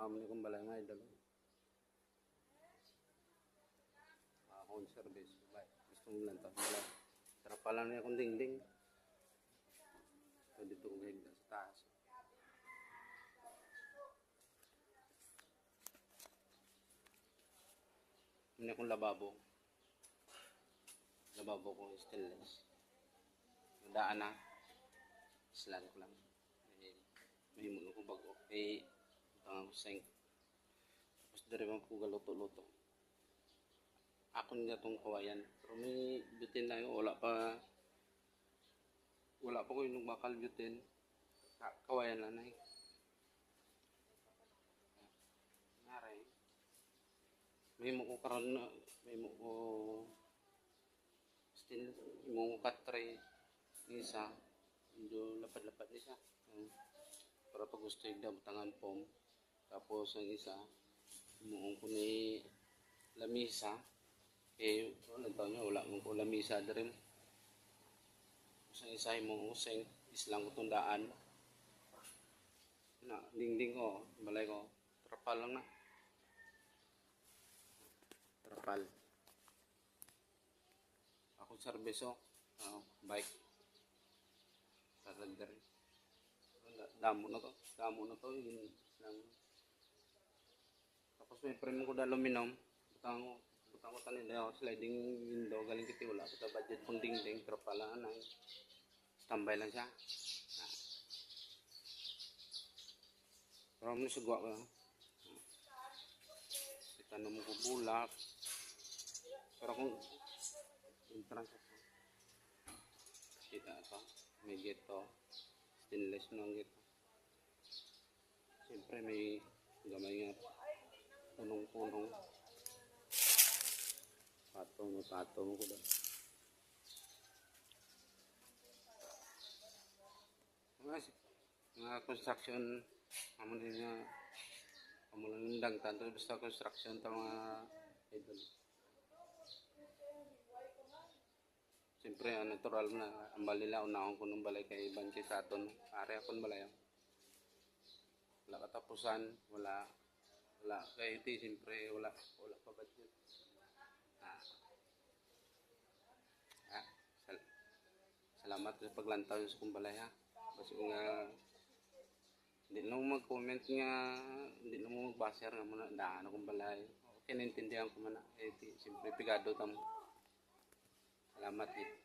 Amin kong balay nga idol. Home service. Gusto mo lang ito. Sarap pala na akong dingding. Pwede ito kong higda sa taas. Hindi akong lababo. Lababo ko stainless. Daan na. Slan ko lang. May mulo ko bago. Ang sink. Tapos dari bang po galuto-luto. Ako nila itong kawayan. Pero may butin na yun. Wala pa ko yung bakal butin. Kawayan lang na eh. Naray. May mo ko karon na. May mo ko stainless. May mo ko katray. Isa. Medyo lapad-lapad isa. Para pag gusto yung damutangan pom. Tapos ang isa. Muong ko ni lamisa. Walang taon nyo, wala mong ko lamisa na rin. Tapos ang isa yung useng, islang ko tundaan. Na, dingding ko, balay ko, trapal lang na. Trapal. Ako serbeso, bike. Tatag na rin. Damo na to, yun lang. Tapos may frame ko na aluminum, butang ko tanin daw sliding window galing kiti wala ko sa budget pang dingding pero pala anay standby lang siya pero mo sugwa ko itanong mo ko bulak pero kung entrance ako kita ito may gito stainless na gito siyempre may gamay nga punong-punong patong ko ba. Mga construction, amo din nga, amo lang nindang tanto, basta construction ito mga idol. Siyempre, natural na, ang balila, unahon ko ng balay kay Banchi sa aton, ari akong balay. Wala katapusan, wala kaya iti, siyempre, wala pa budget. Salamat sa paglantaw sa kumbalay ha. Kasi nga hindi lang mag-comment nga, hindi lang mag-baser nga muna daan akong balay. Okay, naintindihan ko man na. Siyempre pigado tamo. Salamat eh.